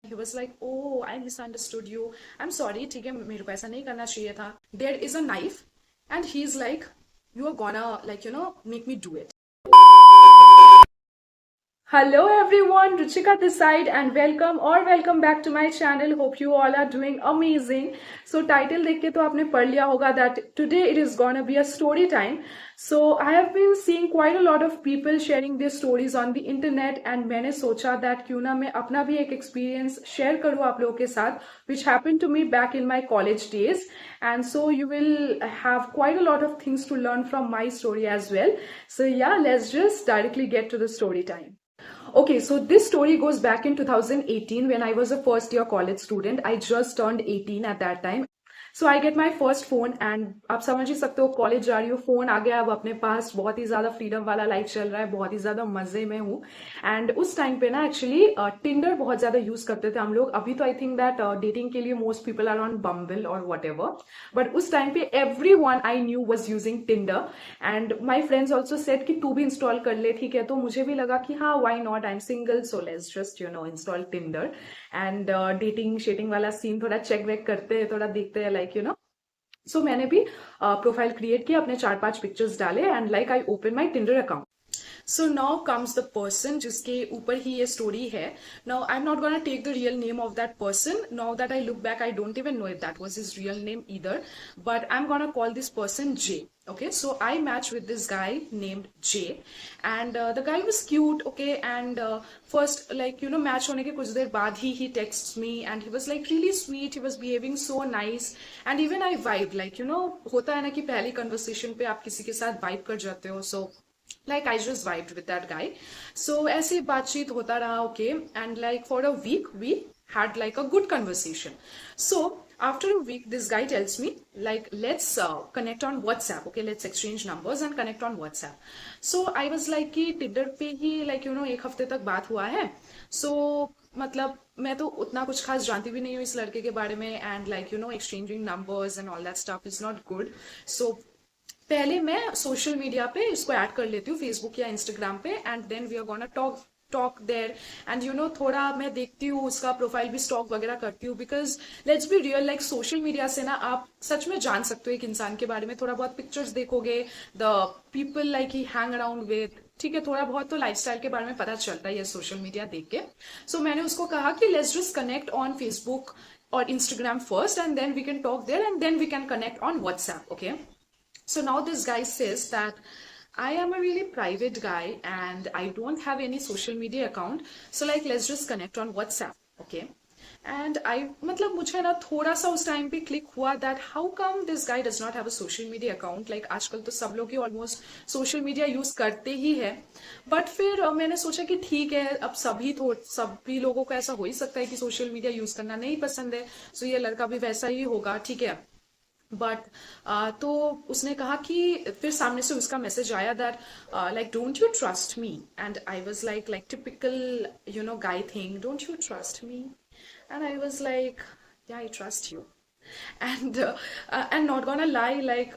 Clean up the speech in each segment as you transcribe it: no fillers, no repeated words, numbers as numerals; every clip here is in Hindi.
He was like, oh, I misunderstood you. I'm sorry, ठीक है मेरे को ऐसा नहीं करना चाहिए था. There is a knife, and he's like, you are gonna like make me do it. Hello everyone, Ruchika this side and welcome back to my channel. Hope you all are doing amazing. So title देख के तो आपने पढ़ लिया होगा that today it is gonna be a story time. So I have been seeing quite a lot of people sharing their stories on the internet and मैंने सोचा that क्यों ना मैं अपना भी एक experience share करूँ आप लोगों के साथ which happened to me back in my college days. And so you will have quite a lot of things to learn from my story as well. So yeah, let's just directly get to the story time. Okay, so this story goes back in 2018 when I was a first year college student. I just turned 18 at that time. So I get my first phone and आप समझ ही सकते हो कॉलेज जा रही हो फोन आ गया अब अपने पास बहुत ही ज्यादा फ्रीडम वाला लाइफ चल रहा है बहुत ही ज्यादा मजे में हूँ एंड उस टाइम पे ना एक्चुअली टिंडर बहुत ज्यादा यूज करते थे हम लोग अभी तो आई थिंक दैट डेटिंग के लिए most people are on Bumble और वट एवर बट उस टाइम पे every one I knew was using Tinder and my friends also set कि तू भी इंस्टॉल कर ले ठीक है तो मुझे भी लगा कि हाँ why not I am single so let's just install Tinder and dating शेटिंग वाला सीन थोड़ा चेक वेक करते हैं थोड़ा देखते हैं लाइक सो मैंने भी प्रोफाइल क्रिएट किया अपने 4-5 पिक्चर्स डाले and like I open my Tinder account so now comes the person जिसके ऊपर ही ये स्टोरी है now I am not gonna take the real name of that person now that I look back I don't even know if that was his real name either but I am gonna call this person J okay, so I matched with this guy named Jay and the guy was cute, okay, and first like match hone ke kuch der baad he texts me and he was like really sweet, he was behaving so nice and even I vibed like hota hai na ki pehli conversation pe aap kisi ke sath vibe kar jate ho so like I just vibed with that guy. So ऐसे बातचीत होता रहा okay and like for a week we had like a good conversation. So after a week this guy tells me like let's connect on WhatsApp, okay, let's exchange numbers and connect on WhatsApp. So I was like कि Tinder पे ही like एक हफ्ते तक बात हुआ है so मतलब मैं तो उतना कुछ खास जानती भी नहीं हूँ इस लड़के के बारे में and like exchanging numbers and all that stuff is not good. So पहले मैं सोशल मीडिया पे इसको ऐड कर लेती हूँ फेसबुक या इंस्टाग्राम पे and then we are gonna talk there and थोड़ा मैं देखती हूँ उसका प्रोफाइल भी स्टॉक वगैरह करती हूँ because let's be real like social media से ना आप सच में जान सकते हो एक इंसान के बारे में थोड़ा बहुत पिक्चर्स देखोगे the people like he hang around with ठीक है थोड़ा बहुत तो लाइफस्टाइल के बारे में पता चलता है ये सोशल मीडिया देख के सो मैंने उसको कहा कि let's just connect on Facebook और Instagram first and then we can talk there and then we can connect on WhatsApp okay. So now this guy says that I am a really private guy and I don't have any social media account. So like let's just connect on WhatsApp, okay? And I मतलब मुझे ना थोड़ा सा उस टाइम पे क्लिक हुआ that how come this guy does not have a social media account? Like आजकल तो सब लोग ही almost social media use करते ही है. But फिर मैंने सोचा कि ठीक है अब सभी लोगों को ऐसा हो ही सकता है कि social media use करना नहीं पसंद है. So ये लड़का भी वैसा ही होगा ठीक है. बट तो उसने कहा कि फिर सामने से उसका मैसेज आया that like don't you trust me and I was like typical guy thing don't you trust me and I was like yeah I trust you and not gonna lie like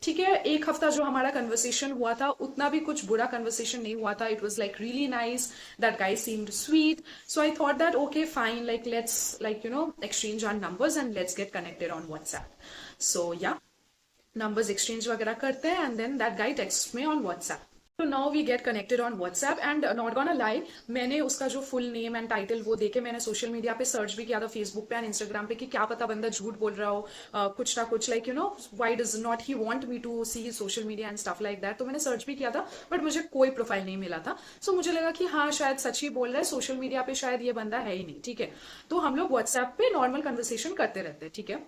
ठीक है एक हफ्ता जो हमारा कन्वर्सेशन हुआ था उतना भी कुछ बुरा कन्वर्सेशन नहीं हुआ था it was like really nice that guy seemed sweet so I thought that okay fine like let's like exchange our numbers and let's get connected on WhatsApp so yeah numbers exchange वगैरह करते हैं and then that guy text me on WhatsApp तो now we get connected on WhatsApp and not gonna lie मैंने उसका जो फुल नेम एंड टाइटल वो देके मैंने सोशल मीडिया पे सर्च भी किया था फेसबुक पे एंड इंस्टाग्राम पे कि क्या पता बंदा झूठ बोल रहा हो कुछ ना कुछ like why does not he want me to see his social media and stuff like that तो मैंने सर्च भी किया था बट मुझे कोई प्रोफाइल नहीं मिला था सो मुझे लगा कि हाँ शायद सच ही बोल रहा है सोशल मीडिया पे शायद ये बंदा है ही नहीं ठीक है तो हम लोग व्हाट्सएप पे नॉर्मल कन्वर्सेशन करते रहते हैं ठीक है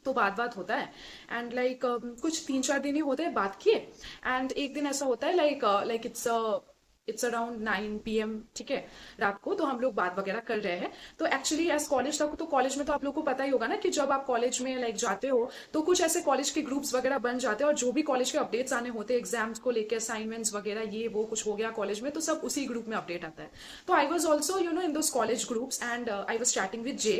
तो बात होता है एंड लाइक कुछ 3-4 दिन ही होते हैं बात किए एंड एक दिन ऐसा होता है लाइक इट्स अराउंड 9 PM ठीक है रात को तो हम लोग बात वगैरह कर रहे हैं तो एक्चुअली एज कॉलेज तक तो कॉलेज में तो आप लोग को पता ही होगा ना कि जब आप कॉलेज में लाइक जाते हो तो कुछ ऐसे कॉलेज के ग्रुप्स वगैरह बन जाते हैं और जो भी कॉलेज के अपडेट्स आने होते हैं एग्जाम्स को लेकर असाइनमेंट्स वगैरह ये वो कुछ हो गया कॉलेज में तो सब उसी ग्रुप में अपडेट आता है तो I was also in those college groups and I was chatting with J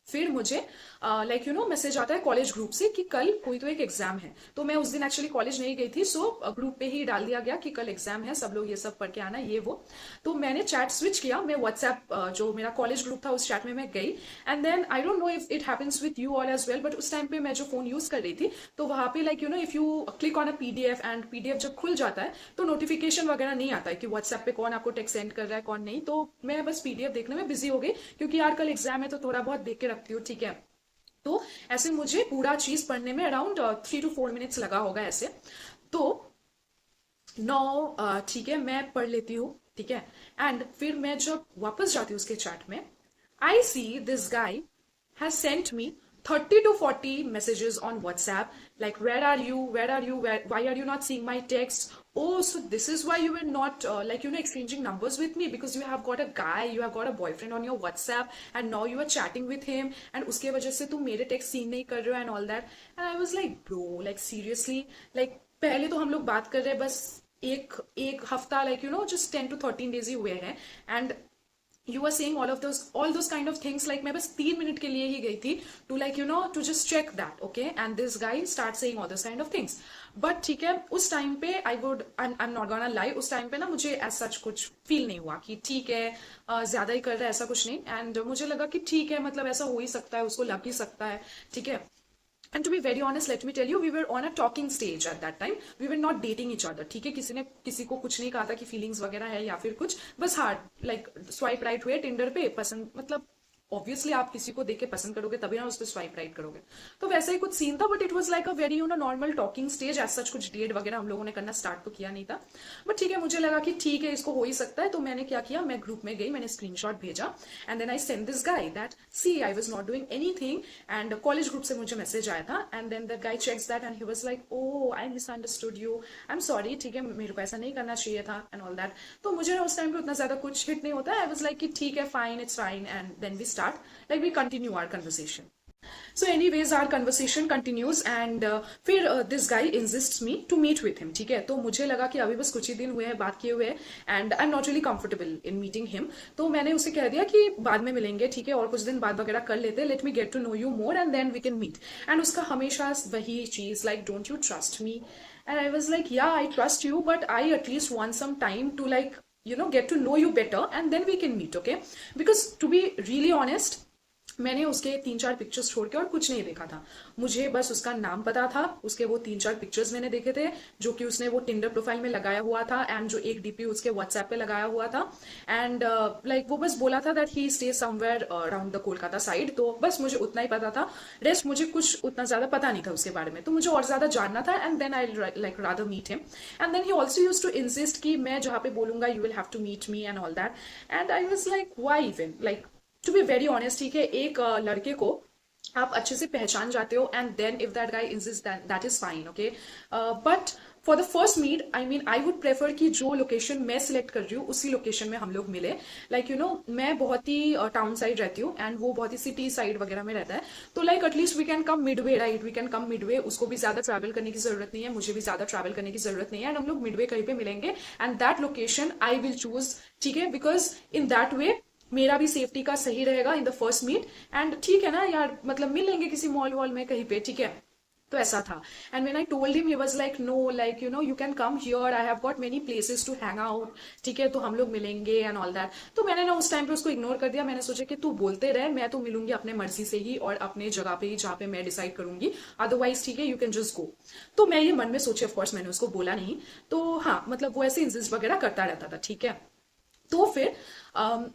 फिर मुझे लाइक मैसेज आता है कॉलेज ग्रुप से कि कल कोई तो एक एग्जाम है। तो मैं उस दिन एक्चुअली कॉलेज नहीं गई थी, सो ग्रुप पे ही डाल दिया गया कि कल एग्जाम है, सब लोग ये सब पढ़ के आना, ये वो। तो मैंने चैट स्विच किया, मैं व्हाट्सएप जो मेरा कॉलेज ग्रुप था उस चैट में मैं गई। And then I don't know if it happens with you all as well, but उस टाइम पे मैं जो फोन यूज कर रही थी, तो वहां पे like if you click on a PDF and PDF जब खुल जाता है तो नोटिफिकेशन वगैरह नहीं आता है कि व्हाट्सएप पे कौन आपको टेक्स्ट सेंड कर रहा है कौन नहीं। तो मैं बस पीडीएफ देखने में बिजी हो गई, क्योंकि यार कल एग्जाम है तो थोड़ा बहुत देख के रखती हूँ, ठीक है। तो ऐसे मुझे पूरा चीज पढ़ने में अराउंड 3 to 4 मिनट्स लगा होगा ऐसे। तो नौ ठीक है, मैं पढ़ लेती हूँ, ठीक है। एंड फिर मैं जब वापस जाती हूँ उसके चैट में, I see this guy has sent me 30 to 40 messages on WhatsApp, like where are you, why are you not seeing my text? Oh, so this is why you were not like exchanging numbers with me, because you have got a guy, you have got a boyfriend on your WhatsApp and now you are chatting with him, and उसके वजह से तुम मेरे text सीन नहीं कर रहे हो and all that. And I was like, bro, like seriously, like पहले तो हम लोग बात कर रहे हैं बस एक एक हफ्ता, like just 10 to 13 days ही हुए हैं, and you are saying all those kind of things, like मैं बस 3 मिनट के लिए ही गई थी to like to just check that, okay, and this guy starts saying all those kind of things. but ठीक है, उस टाइम पे I'm not gonna lie, उस टाइम पे ना मुझे as such कुछ फील नहीं हुआ कि ठीक है ज्यादा ही कर रहा है, ऐसा कुछ नहीं। एंड मुझे लगा कि ठीक है, मतलब ऐसा हो ही सकता है, उसको लग ही सकता है, ठीक है। And to be very honest, let me tell you, we were on a talking stage at that time, we were not dating each other, ठीक है। किसी ने किसी को कुछ नहीं कहा था कि फीलिंग्स वगैरह है या फिर कुछ, बस हाँ लाइक स्वाइप राइट हुए टिंडर पे, पसंद, मतलब ऑब्वियसली आप किसी को देख के पसंद करोगे तभी ना उस पर स्वाइप राइट करोगे। तो वैसा ही कुछ सीन था, but it was like a very normal talking stage, as such कुछ डेट वगैरह हम लोगों ने करना स्टार्ट तो किया नहीं था। बट ठीक है, मुझे लगा कि ठीक है इसको हो ही सकता है, तो मैंने क्या किया, मैं ग्रुप में गई, मैंने स्क्रीनशॉट भेजा, and then I send this guy that see I was not doing anything, and college group से मुझे मैसेज आया था। And then the guy checks that and he was like, oh I misunderstood you, I am sorry, ठीक है मेरे को ऐसा नहीं करना चाहिए था एंड ऑल दैट। तो मुझे ना उस टाइम पे उतना ज्यादा कुछ हिट नहीं होता, आई वाज लाइक कि ठीक है fine, it's fine, and then we start like we continue our conversation. So anyways our conversation continues, and फिर this guy insists me to meet with him, ठीक है। तो मुझे लगा कि अभी बस कुछ ही दिन हुए हैं बात किए हुए, and I am not really comfortable in meeting him. तो मैंने उसे कह दिया कि बाद में मिलेंगे, ठीक है, और कुछ दिन बात वगैरह कर लेते, let me get to know you more and then we can meet. And उसका हमेशा वही चीज, like don't you trust me, and I was like yeah I trust you, but I at least want some time to like get to know you better and then we can meet, okay? Because to be really honest, मैंने उसके 3-4 पिक्चर्स छोड़ के और कुछ नहीं देखा था। मुझे बस उसका नाम पता था, उसके वो 3-4 पिक्चर्स मैंने देखे थे जो कि उसने वो टिंडर प्रोफाइल में लगाया हुआ था, एंड जो एक डीपी उसके व्हाट्सएप पे लगाया हुआ था, एंड लाइक वो बस बोला था that he stay somewhere around the Kolkata side. तो बस मुझे उतना ही पता था, रेस्ट मुझे कुछ उतना ज्यादा पता नहीं था उसके बारे में, तो मुझे और ज्यादा जानना था, and then I like rather meet him. And then he also use to insist कि मैं जहाँ पे बोलूंगा you will have to meet me and all that, and I was like why even, like to be very honest, ठीक है, एक लड़के को आप अच्छे से पहचान जाते हो, and then if that guy insist that is fine, okay. But for the first meet, I mean I would prefer कि जो लोकेशन मैं सिलेक्ट कर रही हूँ उसी लोकेशन में हम लोग मिले। लाइक मैं बहुत ही टाउन साइड रहती हूँ एंड वो बहुत ही सिटी साइड वगैरह में रहता है, तो like at least we can come midway, right, we can come midway. उसको भी ज्यादा ट्रैवल करने की जरूरत नहीं है, मुझे भी ज्यादा ट्रैवल करने की जरूरत नहीं है, एंड हम लोग मिडवे कहीं पे मिलेंगे, and that location I will choose, ठीक है, बिकॉज इन दैट वे मेरा भी सेफ्टी का सही रहेगा in the first meet, and ठीक है ना यार, मतलब मिल लेंगे किसी मॉल वॉल में कहीं पे, ठीक है। तो ऐसा था, and when I told him he was like no, like you can come here, I have got many places to hang out, ठीक है, तो हम लोग मिलेंगे एंड ऑल दैट। तो मैंने ना उस टाइम पे उसको इग्नोर कर दिया, मैंने सोचा कि तू बोलते रहे, मैं तो मिलूंगी अपने मर्जी से ही और अपने जगह पे ही जहाँ पे मैं डिसाइड करूंगी, अदरवाइज ठीक है यू कैन जस्ट गो। तो मैं ये मन में सोचे, ऑफकोर्स मैंने उसको बोला नहीं, तो हाँ मतलब वो ऐसे इंसिस्ट वगैरह करता रहता था, ठीक है। तो फिर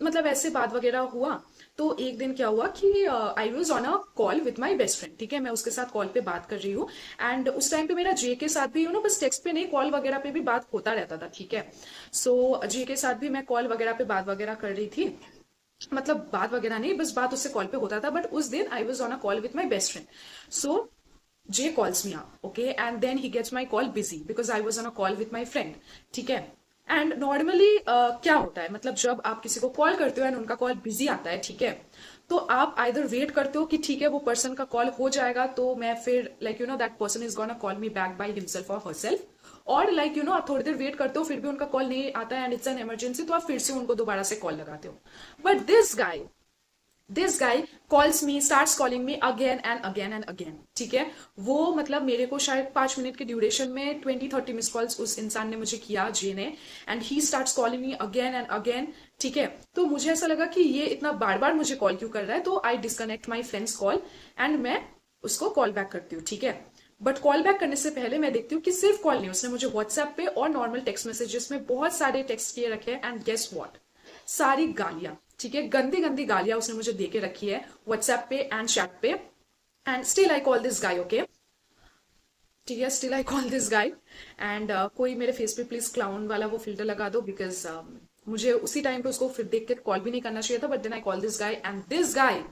मतलब ऐसे बात वगैरह हुआ, तो एक दिन क्या हुआ कि I was on a call with my best friend, ठीक है, मैं उसके साथ कॉल पे बात कर रही हूँ, एंड उस टाइम पे मेरा जे के साथ भी बस टेक्स्ट पे नहीं, कॉल वगैरह पे भी बात होता रहता था, ठीक है। सो जे के साथ भी मैं कॉल वगैरह पे बात वगैरह कर रही थी, मतलब बात वगैरह नहीं, बस बात उससे कॉल पे होता था, बट उस दिन I was on a call with my best friend. So Jay calls me up, okay, and then he gets my call busy because I was on a call with my friend, ठीक है। एंड नॉर्मली क्या होता है, मतलब जब आप किसी को कॉल करते हो एंड उनका कॉल बिजी आता है, ठीक है, तो आप आइदर वेट करते हो कि ठीक है वो पर्सन का कॉल हो जाएगा तो मैं फिर like that person is gonna call me back by himself और हरसेल्फ, और लाइक आप थोड़ी देर वेट करते हो फिर भी उनका कॉल नहीं आता है एंड इट्स एन इमरजेंसी, तो आप फिर से उनको दोबारा से कॉल लगाते हो। But this guy this guy calls me, starts calling me again and again and again, ठीक है। वो मतलब मेरे को शायद 5 मिनट के ड्यूरेशन में 20-30 मिस कॉल्स उस इंसान ने मुझे किया, जे ने, and he starts calling me again and again, ठीक है। तो मुझे ऐसा लगा कि ये इतना बार बार मुझे कॉल क्यों कर रहा है, तो I disconnect my friends call and मैं उसको कॉल बैक करती हूँ, ठीक है। बट कॉल बैक करने से पहले मैं देखती हूँ कि सिर्फ कॉल नहीं, उसने मुझे व्हाट्सएप पे और नॉर्मल टेक्स्ट मैसेजेस में बहुत सारे टेक्स्ट किए रखे हैं, एंड गेस व्हाट, सारी गालियां, ठीक है, गंदी गंदी गालियां उसने मुझे देके रखी है व्हाट्सएप पे एंड चैट पे। And still I call this guy, okay, ठीक है, still I call this guy. And कोई मेरे फेस पे प्लीज क्लाउन वाला वो फिल्टर लगा दो, बिकॉज मुझे उसी टाइम पे उसको फिर देख के कॉल भी नहीं करना चाहिए था, but then I call this guy, and this guy,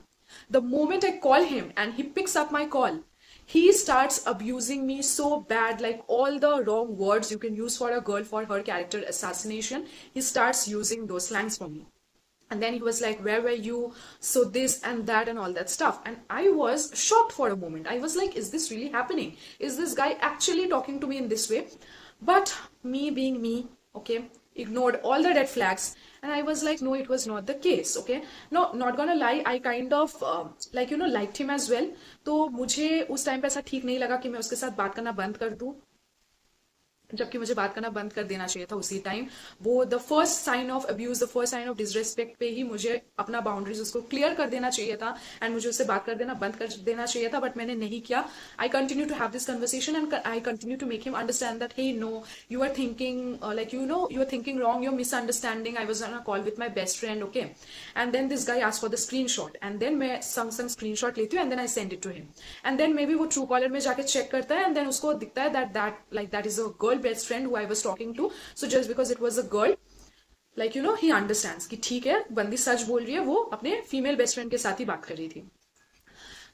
the moment I call him and he picks up my call, he starts abusing me so bad, like all the wrong words you can use for a girl for her character assassination. He starts using those slangs for me. And then he was like, where were you, so this and that and all that stuff. And I was shocked for a moment. I was like, is this really happening? Is this guy actually talking to me in this way? But me being me, okay, ignored all the red flags, and I was like, no, it was not the case, okay. No, not gonna lie, I kind of like liked him as well. तो मुझे उस टाइम पे ऐसा ठीक नहीं लगा कि मैं उसके साथ बात करना बंद कर दूं, जबकि मुझे बात करना बंद कर देना चाहिए था उसी टाइम। वो the first sign of abuse, the first sign of disrespect पे ही मुझे अपना बाउंड्रीज उसको क्लियर कर देना चाहिए था, एंड मुझे उससे बात कर देना बंद कर देना चाहिए था, बट मैंने नहीं किया। I continue to have this conversation and I continue to make him understand that he no, you are thinking like you are thinking wrong, you are misunderstanding, I was on a call with my best friend, okay. And then this guy asked for the screenshot, and then मैं संग स्क्रीन शॉट लेती हूँ, and then I send it to him, and then maybe वो ट्रू कॉलर में जाके चेक करता है, एंड देन उसको दिखता है that is a girl best friend who I was talking to. So just because it was a girl, like he understands कि ठीक है, बंदी सच बोल रही है, वो अपने फीमेल बेस्ट फ्रेंड के साथ ही बात कर रही थी।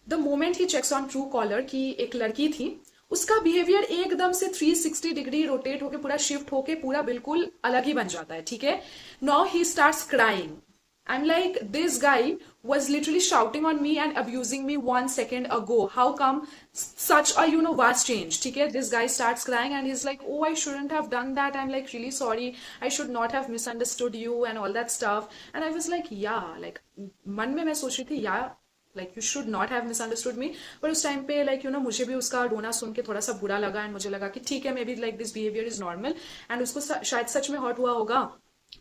The moment he checks on Truecaller की एक लड़की थी, उसका बिहेवियर एकदम से 360 डिग्री रोटेट होके, पूरा शिफ्ट होके, पूरा बिल्कुल अलग ही बन जाता है, ठीक है। Now he starts crying. I'm like, this guy was literally shouting on me and abusing me 1 second ago. How come such a vast change? Okay, this guy starts crying and he's like, oh, I shouldn't have done that. I'm like, really sorry. I should not have misunderstood you and all that stuff. And I was like, yeah, like मन में मैं सोच रही थी, yeah, like you should not have misunderstood me. But उस टाइम पे like मुझे भी उसका रोना सुन के थोड़ा सा बुरा लगा, and मुझे लगा कि ठीक है, maybe like this behavior is normal, and उसको शायद सच में hurt हुआ होगा,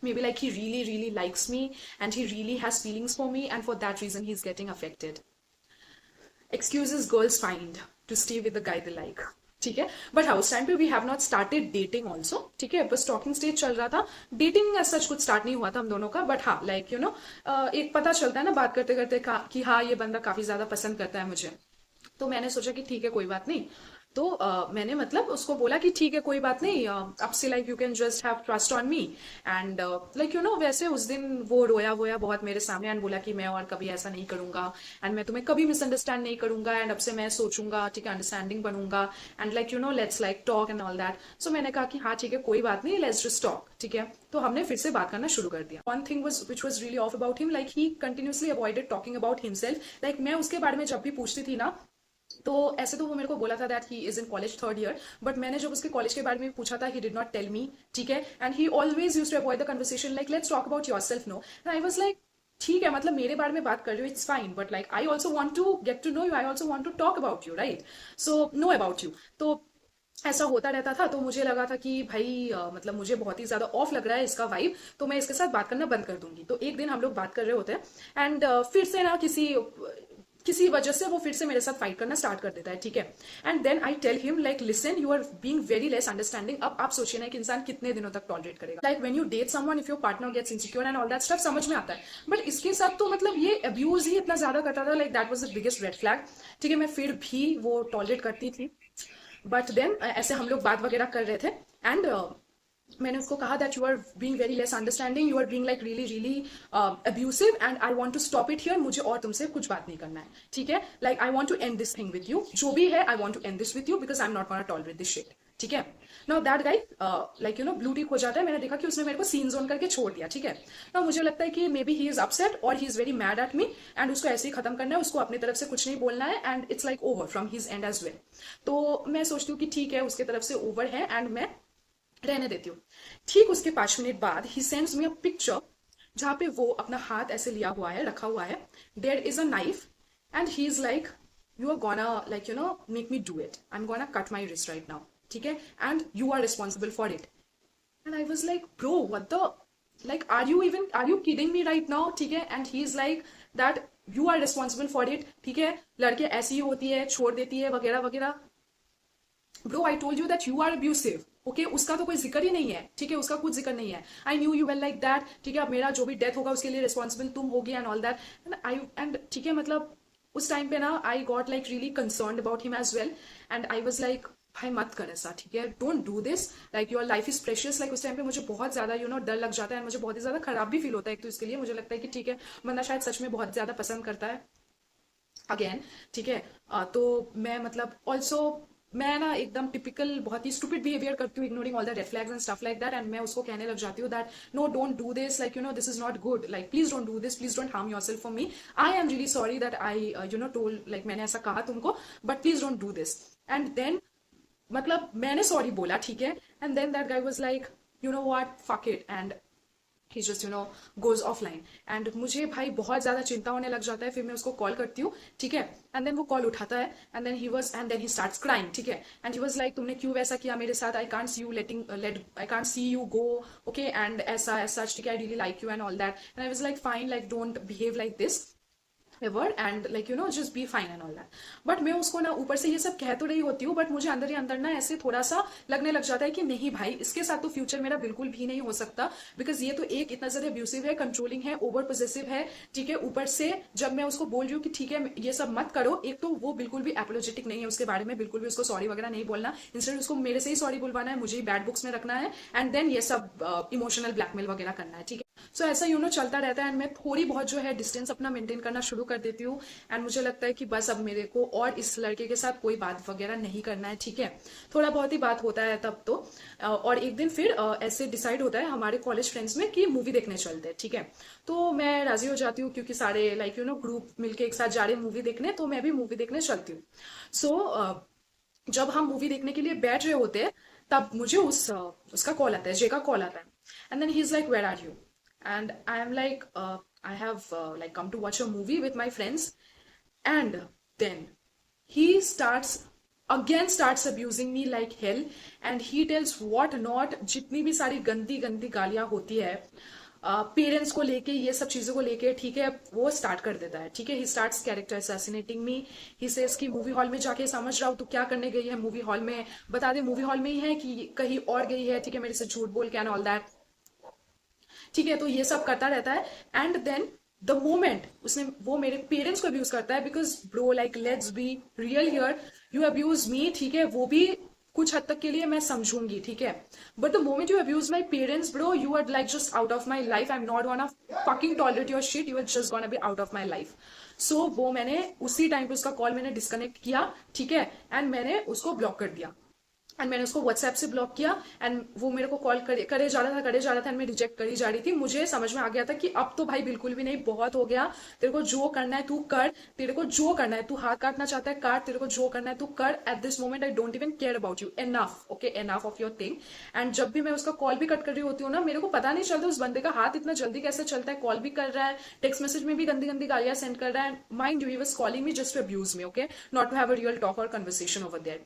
maybe like he really likes me and he really has feelings for me, and for that reason he's getting affected. Excuses girls find to stay with the guy they like, ठीक है। बट हाँ, उस टाइम पे we have not started dating also, ठीक है, बस टॉकिंग स्टेज चल रहा था, डेटिंग सच कुछ स्टार्ट नहीं हुआ था हम दोनों का। बट हाँ, लाइक एक पता चलता है ना बात करते करते कि हाँ, ये बंदा काफी ज्यादा पसंद करता है मुझे। तो मैंने सोचा कि ठीक है, कोई बात नहीं। तो मैंने मतलब उसको बोला कि ठीक है, कोई बात नहीं, अब से like you can just have trust on me, and like वैसे उस दिन वो रोया बहुत मेरे सामने, एंड बोला कि मैं और कभी ऐसा नहीं करूंगा, एंड मैं तुम्हें कभी मिसअंडरस्टैंड नहीं करूंगा, एंड अब से मैं सोचूंगा, ठीक है, अंडरस्टैंडिंग बनूंगा, and like let's like talk and all that. So मैंने कहा कि हाँ ठीक है, कोई बात नहीं, लेट्स जस्ट टॉक, ठीक है। तो हमने फिर से बात करना शुरू कर दिया। One thing which was really of about him, like he continuously avoided talking about himself. Like मैं उसके बारे में जब भी पूछती थी ना, तो ऐसे तो वो मेरे को बोला था that he is in college 3rd year, but मैंने जब उसके कॉलेज के बारे में पूछा था, he did not tell me, ठीक है, and he always used to avoid the conversation, like let's talk about yourself, no. And I was like, ठीक है, मतलब मेरे बारे में बात कर रहे हो, it's fine, but like I also want to get to know you, I also want to talk about you, right, so know about you. तो ऐसा होता रहता था, तो मुझे लगा था कि भाई मतलब मुझे बहुत ही ज्यादा ऑफ लग रहा है इसका वाइब, तो मैं इसके साथ बात करना बंद कर दूंगी। तो एक दिन हम लोग बात कर रहे होते हैं, एंड फिर से ना किसी वजह से वो फिर से मेरे साथ फाइट करना स्टार्ट कर देता है, ठीक है। And then I tell him like, listen, you are being very less understanding. अब आप सोचिए ना, एक इंसान कितने दिनों तक टॉलरेट करेगा, like when you date someone, if your partner gets insecure and all that stuff, समझ में आता है, बट इसके साथ तो मतलब ये अब्यूज ही इतना ज्यादा करता था, like that was the biggest red flag, ठीक है। मैं फिर भी वो टॉलरेट करती थी, बट देन ऐसे हम लोग बात वगैरह कर रहे थे, एंड मैंने उसको कहा that you are being very less understanding, you are being like really abusive, and I want to stop it here. मुझे और तुमसे कुछ बात नहीं करना है, ठीक है, like I want to end this thing with you, जो भी है I want to end this with you, because I am not gonna tolerate this shit, ठीक है। Now that guy like blue tick हो जाता है, मैंने देखा कि उसने मेरे को सीन जोन करके छोड़ दिया, ठीक है। नाउ मुझे लगता है कि maybe he is upset और he is very mad at me, and उसको ऐसे ही खत्म करना है, उसको अपनी तरफ से कुछ नहीं बोलना है, and it's like over from his end as well. तो मैं सोचती हूँ कि ठीक है, उसके तरफ से ओवर है, एंड मैं रहने देती हूँ। ठीक उसके 5 मिनट बाद he sends me a picture जहाँ पे वो अपना हाथ ऐसे लिया हुआ है, रखा हुआ है, there is a knife and he is like you are gonna like you know make me do it, I am gonna cut my wrist right now, ठीक है, and you are responsible for it. And I was like bro what the like are you kidding me right now, ठीक है. And he is like that you are responsible for it, ठीक है, लड़के ऐसी ही होती है, छोड़ देती है वगैरह वगैरह. Bro I told you that you are abusive, okay, उसका तो कोई जिक्र ही नहीं है, ठीक है, उसका कुछ जिक्र नहीं है. I knew you well like that, ठीक है, अब मेरा जो भी डेथ होगा उसके लिए रिस्पॉन्सिबल तुम होगी एंड ऑल दैट. एंड ठीक है, मतलब उस टाइम पे ना I got like really concerned about him as well. And I was like भाई मत कर ऐसा, ठीक है, don't do this, like your life is precious. Like उस टाइम पे मुझे बहुत ज्यादा डर लग जाता है, मुझे बहुत ही ज्यादा खराब भी फील होता है. एक तो इसके लिए मुझे लगता है कि ठीक है, बंदा शायद सच में बहुत ज्यादा पसंद करता है अगेन, ठीक है. तो मैं मतलब ऑल्सो मैं ना एकदम टिपिकल बहुत ही स्टूपिड बिहेवियर करती हूँ, ignoring all the red flags and stuff like that. And मैं उसको कहने लग जाती हूँ that no don't do this, like this is not good, like please don't do this, please don't harm yourself for me. I am really sorry that I told, like मैंने ऐसा कहा तुमको, but please don't do this. And then मतलब मैंने सॉरी बोला, ठीक है, and then that guy was like you know what, fuck it, and he just goes offline. And मुझे भाई बहुत ज्यादा चिंता होने लग जाता है. फिर मैं उसको कॉल करती हूँ, ठीक है, एंड देन वो कॉल उठाता है and then he starts crying, ठीक है. एंड ही वाज लाइक तुमने क्यों वैसा किया मेरे साथ, I can't see you I can't see you go, okay, and ऐसा ऐसा, ठीक है, I really like you and all that. And I was like fine, like don't behave like this ever and like just be fine and all that. But मैं उसको ना ऊपर से ये सब कह तो रही होती हूँ, बट मुझे अंदर ही अंदर ना ऐसे थोड़ा सा लगने लग जाता है कि नहीं भाई, इसके साथ तो फ्यूचर मेरा बिल्कुल भी नहीं हो सकता. बिकॉज ये तो एक इतना ज्यादा अब्यूसिव है, कंट्रोलिंग है, ओवर पोजेसिव है, ठीक है. ऊपर से जब मैं उसको बोल रही हूँ कि ठीक है ये सब मत करो, एक तो वो बिल्कुल भी एपोलॉजेटिक नहीं है उसके बारे में, बिल्कुल भी उसको सॉरी वगैरह नहीं बोलना, इंस्टेड उसको मेरे से ही सॉरी बुलवाना है, मुझे ही बैड बुक्स में रखना है, एंड देन ये सब इमोशनल ब्लैकमेल वगैरह करना है, ठीक है. सो ऐसा चलता रहता है. एंड मैं थोड़ी बहुत जो है डिस्टेंस अपना मेंटेन करना शुरू कर देती हूँ. एंड मुझे लगता है कि बस अब मेरे को और इस लड़के के साथ कोई बात वगैरह नहीं करना है, ठीक है. थोड़ा बहुत ही बात होता है तब तो. और एक दिन फिर ऐसे डिसाइड होता है हमारे कॉलेज फ्रेंड्स में कि मूवी देखने चलते हैं, ठीक है. तो मैं राजी हो जाती हूँ क्योंकि सारे लाइक ग्रुप मिलके एक साथ जा रहे हैं मूवी देखने, तो मैं भी मूवी देखने चलती हूँ. सो जब हम मूवी देखने के लिए बैठ रहे होते हैं तब मुझे उसका कॉल आता है, जे का कॉल आता है. And then he is like where are you, and I am like I have like come to watch a movie with my friends. And then he starts abusing me like hell, and he tells what not, जितनी भी सारी गंदी गंदी गालियां होती है पेरेंट्स को लेके, ये सब चीजों को लेके, ठीक है, वो स्टार्ट कर देता है, ठीक है. He starts character assassinating me. He says कि मूवी हॉल में जाके समझ रहा हूँ तू क्या करने गई है मूवी हॉल में, बता दे मूवी हॉल में ही है कि कहीं और गई है, ठीक है, मेरे से झूठ बोल के एंड ऑल दैट, ठीक है. तो ये सब करता रहता है. एंड देन द मोमेंट वो मेरे पेरेंट्स को अब्यूज करता है, because bro like let's be real here, you abuse me, ठीक है, वो भी कुछ हद तक के लिए मैं समझूंगी, ठीक है. But the moment you abuse my parents bro, you are like just out of my life. I am not gonna fucking tolerate your shit, you are just gonna be out of my life. So वो मैंने उसी टाइम पे उसका कॉल मैंने डिस्कनेक्ट किया, ठीक है, एंड मैंने उसको ब्लॉक कर दिया. एंड मैंने उसको व्हाट्सएप से ब्लॉक किया. एंड वो मेरे को कॉल करे जा रहा था एंड मैं रिजेक्ट करी जा रही थी. मुझे समझ में आ गया था कि अब तो भाई बिल्कुल भी नहीं, बहुत हो गया, तेरे को जो करना है तू कर, तेरे को जो करना है, तू हाथ काटना चाहता है काट, तेरे को जो करना है तू कर. At this moment I don't even care about you, enough, okay, enough of your thing. And जब भी मैं उसका कॉल भी कट कर रही होती हूँ ना, मेरे को पता नहीं चलता उस बंदे का हाथ इतना जल्दी कैसे चलता है. कॉल भी कर रहा है, टेक्स्ट मैसेज में भी गंदी गंदी गालियां सेंड कर रहा है. Mind you, he was calling me just to abuse me, okay, not to have a real talk और कन्वर्सेशन ओवर देयर.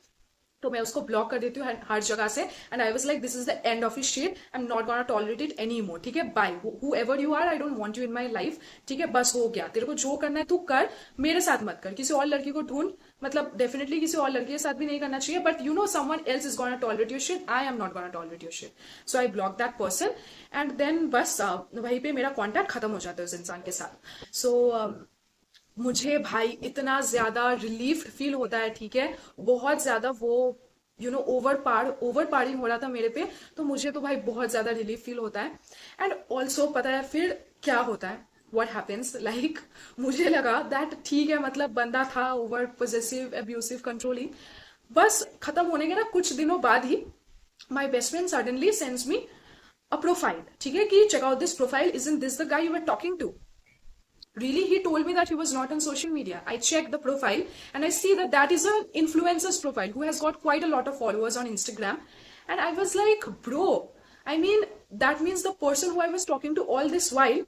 तो मैं उसको ब्लॉक कर देती हूँ हर जगह से. And I was like this is the end of his shit, I am not gonna tolerate it any more, ठीक है, bye whoever you are, I don't want you in my life, ठीक है, बस हो गया, तेरे को जो करना है तू कर, मेरे साथ मत कर, किसी और लड़की को ढूंढ, मतलब डेफिनेटली किसी और लड़की के साथ भी नहीं करना चाहिए, but someone else is gonna tolerate your shit, I am not gonna tolerate your shit. So I block that person. And then बस वहीं पे मेरा कॉन्टैक्ट खत्म हो जाता है उस इंसान के साथ. सो मुझे भाई इतना ज्यादा रिलीफ फील होता है, ठीक है, बहुत ज्यादा वो ओवर पारिंग हो रहा था मेरे पे, तो मुझे तो भाई बहुत ज्यादा रिलीफ फील होता है. एंड ऑल्सो पता है फिर क्या होता है, what happens, like मुझे लगा दैट ठीक है, मतलब बंदा था ओवर पोजेसिव, अब्यूसिव, कंट्रोलिंग. बस खत्म होने के ना कुछ दिनों बाद ही my best friend suddenly sends me a profile, ठीक है, कि check out this profile, isn't this the guy you were talking to. Really, he told me that he was not on social media. I checked the profile and I see that that is an influencer's profile who has got quite a lot of followers on Instagram. And I was like, bro, I mean, that means the person who I was talking to all this while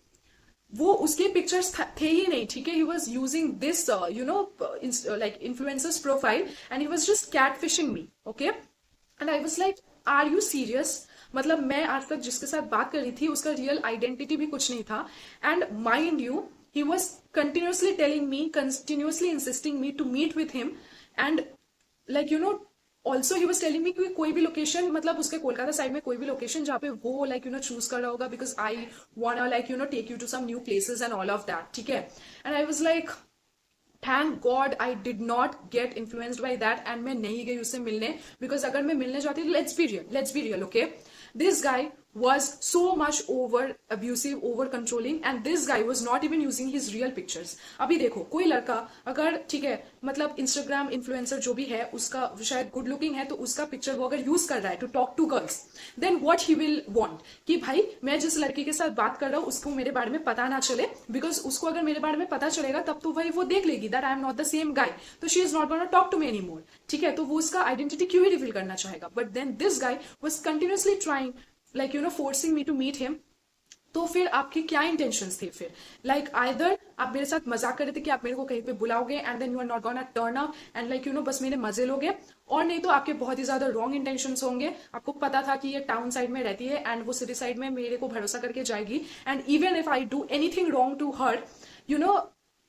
वो उसके पिक्चर्स थे ही नहीं, ठीक है. He was using this like influencers profile and he was just catfishing me. Okay, and I was like, are you serious? मतलब मैं आज तक जिसके साथ बात कर रही थी उसका रियल आइडेंटिटी भी कुछ नहीं था. And mind you, he was continuously telling me, continuously insisting me to meet with him. And like also he was telling me कि कोई भी लोकेशन, मतलब उसके कोलकाता साइड में कोई भी लोकेशन जहाँ पे वो चूज कर रहा होगा, because I want take you to some new places and all of that, ठीक है. And I was like, thank God I did not get influenced by that, and मैं नहीं गई उससे मिलने, बिकॉज अगर मैं मिलने जाती, let's be real, okay. This guy was so much over abusive, over controlling, and this guy was not even using his real pictures. अभी देखो, कोई लड़का अगर, ठीक है, मतलब इंस्टाग्राम इन्फ्लुएंसर जो भी है उसका शायद गुड लुकिंग है, तो उसका पिक्चर वो अगर यूज कर रहा है to talk to girls, then what he will want कि भाई मैं जिस लड़की के साथ बात कर रहा हूँ उसको मेरे बारे में पता ना चले, बिकॉज उसको अगर मेरे बारे में पता चलेगा तब तो भाई वो देख लेगी that I am not the same guy, तो she is not gonna talk to me any more, ठीक है. तो वो उसका आइडेंटिटी क्यों ही रिवील करना चाहेगा. But then this guy was continuously trying, like forcing me to meet him. तो फिर आपके क्या इंटेंशंस थे फिर? लाइक आइदर आप मेरे साथ मजाक कर रहे थे कि आप मेरे को कहीं पे बुलाओगे and then you are not gonna turn up and like बस मेरे मजे लोगे, और नहीं तो आपके बहुत ही ज्यादा रॉन्ग इंटेंशंस होंगे. आपको पता था कि ये टाउन साइड में रहती है एंड वो सिटी साइड में मेरे को भरोसा करके जाएगी, and even if I do anything wrong to her,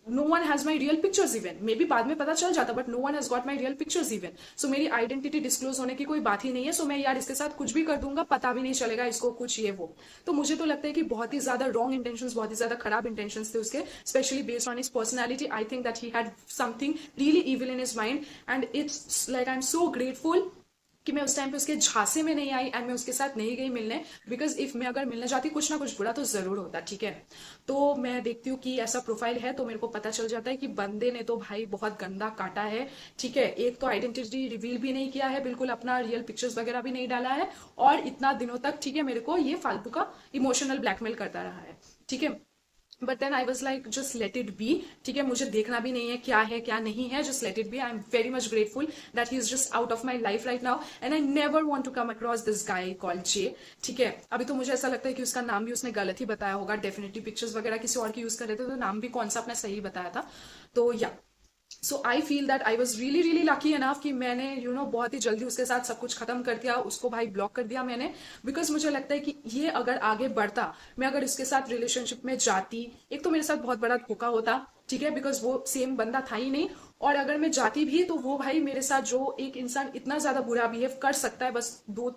no one has my real pictures even. Maybe बाद में पता चल जाता, but no one has got my real pictures even. So मेरी आइडेंटिटी डिस्क्लोज होने की कोई बात ही नहीं है. सो मैं यार इसके साथ कुछ भी कर दूंगा, पता भी नहीं चलेगा इसको कुछ ये वो. तो मुझे तो लगता है कि बहुत ही ज्यादा रॉन्ग इंटेंशंस, बहुत ही ज्यादा खराब इंटेंशंस थे उसके, specially based on his personality. I think that he had something really evil in his mind, and it's like I am so grateful कि मैं उस टाइम पे उसके झांसे में नहीं आई एंड मैं उसके साथ नहीं गई मिलने, बिकॉज इफ मैं अगर मिलने जाती कुछ ना कुछ बुरा तो जरूर होता, ठीक है. तो मैं देखती हूँ कि ऐसा प्रोफाइल है तो मेरे को पता चल जाता है कि बंदे ने तो भाई बहुत गंदा काटा है, ठीक है. एक तो आइडेंटिटी रिवील भी नहीं किया है, बिल्कुल अपना रियल पिक्चर्स वगैरह भी नहीं डाला है, और इतना दिनों तक, ठीक है, मेरे को ये फालतू का इमोशनल ब्लैकमेल करता रहा है, ठीक है. But then I was like, just let it be, ठीक है. मुझे देखना भी नहीं है क्या नहीं है, just let it be. I am very much grateful that he is just out of my life right now, and I never want to come across this guy called J, ठीक है. अभी तो मुझे ऐसा लगता है कि उसका नाम भी उसने गलत ही बताया होगा, डेफिनेटली पिक्चर्स वगैरह किसी और की यूज कर रहे थे तो नाम भी कौन सा अपना सही बताया था. तो yeah so I feel that I was really really lucky enough कि मैंने बहुत ही जल्दी उसके साथ सब कुछ खत्म कर दिया, उसको भाई ब्लॉक कर दिया मैंने, बिकॉज मुझे लगता है कि ये अगर आगे बढ़ता, मैं अगर इसके साथ रिलेशनशिप में जाती, एक तो मेरे साथ बहुत बड़ा धोखा होता, ठीक है, बिकॉज वो सेम बंदा था ही नहीं, और अगर मैं जाती भी तो वो भाई मेरे साथ जो एक इंसान इतना ज्यादा बुरा बिहेव कर सकता है बस 2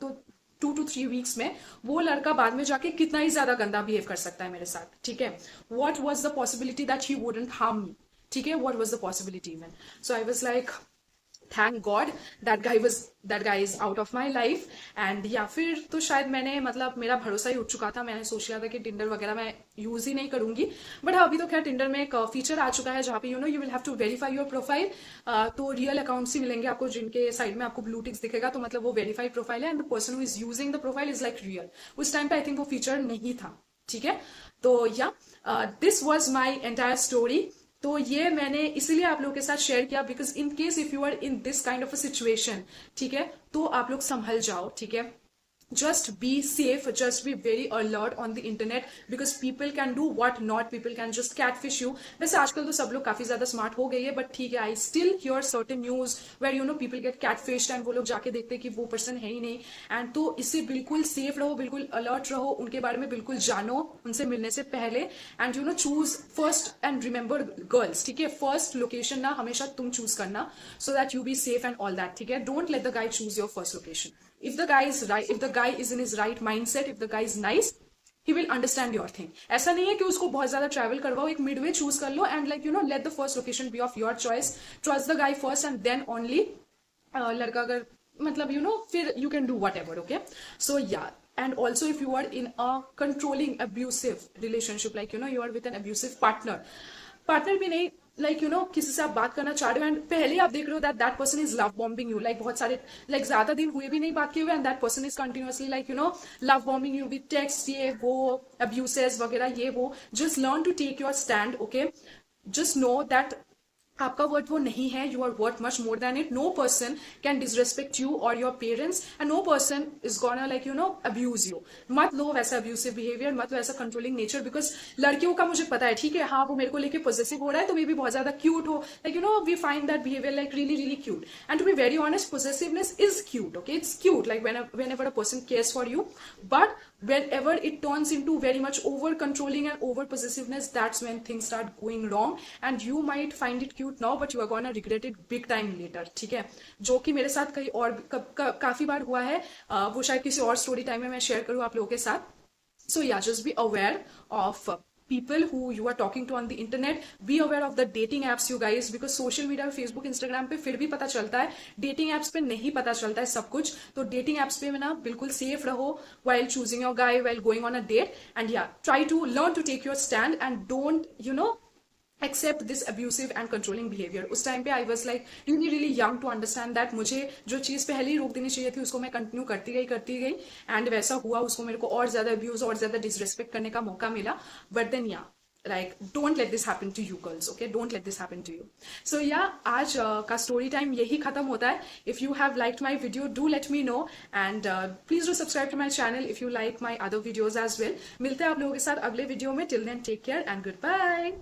to 3 वीक्स में, वो लड़का बाद में जाके कितना ही ज्यादा गंदा बिहेव कर सकता है मेरे साथ, ठीक है. What was the possibility that he wouldn't harm me, ठीक है. What was the possibility even. So I was like, thank God that guy is out of my life. And या फिर तो शायद मैंने, मतलब मेरा भरोसा ही उठ चुका था, मैंने सोच लिया था कि टिंडर वगैरह मैं यूज ही नहीं करूंगी. बट हाँ, अभी तो खैर टिंडर में एक फीचर आ चुका है जहाँ पे you will have to verify your profile. तो रियल अकाउंट्स ही मिलेंगे आपको जिनके साइड में आपको ब्लू टिक्स दिखेगा, तो मतलब वो वेरीफाइड प्रोफाइल है and the person who is using the profile is like real. उस टाइम पे आई थिंक वो फीचर नहीं था, ठीक है. तो या this was my entire story. तो ये मैंने इसीलिए आप लोगों के साथ शेयर किया, because in case if you are in this kind of a situation, ठीक है, तो आप लोग संभल जाओ, ठीक है. just be safe, just be very alert on the internet, because people can do what not, people can just catfish you. वैसे आजकल तो सब लोग काफी ज्यादा स्मार्ट हो गए हैं, बट ठीक है, I still hear certain news where people get catfished and वो लोग जाके देखते हैं कि वो पर्सन है ही नहीं. एंड तो इससे बिल्कुल सेफ रहो, बिल्कुल अलर्ट रहो, उनके बारे में बिल्कुल जानो उनसे मिलने से पहले. And choose first and remember girls, ठीक है, फर्स्ट लोकेशन ना हमेशा तुम चूज करना, so that you be safe and all that, ठीक है. Don't let the guy choose your first location. If the guy is right, if the guy is in his right mindset, if the guy is nice, he will understand your thing. ऐसा नहीं है कि उसको बहुत ज्यादा ट्रैवल करवाओ, एक मिडवे चूज कर लो and like let the first location be of your choice. Trust the guy first and then only लड़का अगर मतलब फिर you can do whatever, okay. So yeah, and also if you are in a controlling abusive relationship, like you are with an abusive partner भी नहीं, लाइक किसी से आप बात करना चाह रहे हो एंड पहले आप देख रहे हो that person is love bombing you, like बहुत सारे, लाइक ज्यादा दिन हुए भी नहीं बात किए हुए and that person is continuously like love bombing you with text, ये वो अब्यूसेस वगैरह ये वो. Just learn to take your stand, okay. Just know that आपका वर्थ वो नहीं है, you are worth much more than it. No person can disrespect you और your parents, and no person is gonna like abuse you. मत लो वैसा अब्यूसिव बिहेवियर, मत लो ऐसा कंट्रोलिंग नेचर, बिकॉज लड़कियों का मुझे पता है, ठीक है, हाँ वो मेरे को लेके पॉजिटिव हो रहा है तो मे बी बहुत ज्यादा क्यूट हो, like we find that behaviour like really really cute. And to be very honest, possessiveness is cute, okay, it's cute, like whenever a person cares for you, but whenever it turns into very much over controlling and over possessiveness, that's when things start going wrong, and you might find it cute now but you are gonna regret it big time later. ठीक है, जो कि मेरे साथ कई और काफी बार हुआ है. वो शायद किसी और स्टोरी टाइम में मैं शेयर करूँ आप लोगों के साथ. So yeah, just be aware of people who you are talking to on the internet. Be aware of the dating apps, you guys, because social media, Facebook, Instagram पे फिर भी पता चलता है, dating apps पे नहीं पता चलता है सब कुछ. तो dating apps पे ना बिल्कुल safe रहो while choosing your guy, while going on a date, and yeah, try to learn to take your stand and don't accept this abusive and controlling behavior. उस टाइम पे I was like really really young to understand that मुझे जो चीज़ पहले ही रोक देनी चाहिए थी उसको मैं कंटिन्यू करती गई एंड वैसा हुआ, उसको मेरे को और ज़्यादा अब्यूज और ज़्यादा डिसरेस्पेक्ट करने का मौका मिला. बट देन या like don't let this happen to you girls, okay, don't let this happen to you. So yeah, आज का स्टोरी टाइम यही खत्म होता है. If you have liked my video, do let me know, and please do subscribe to my channel if you like my other videos as well. मिलते हैं आप लोगों के साथ अगले वीडियो में. Till then, take care and goodbye.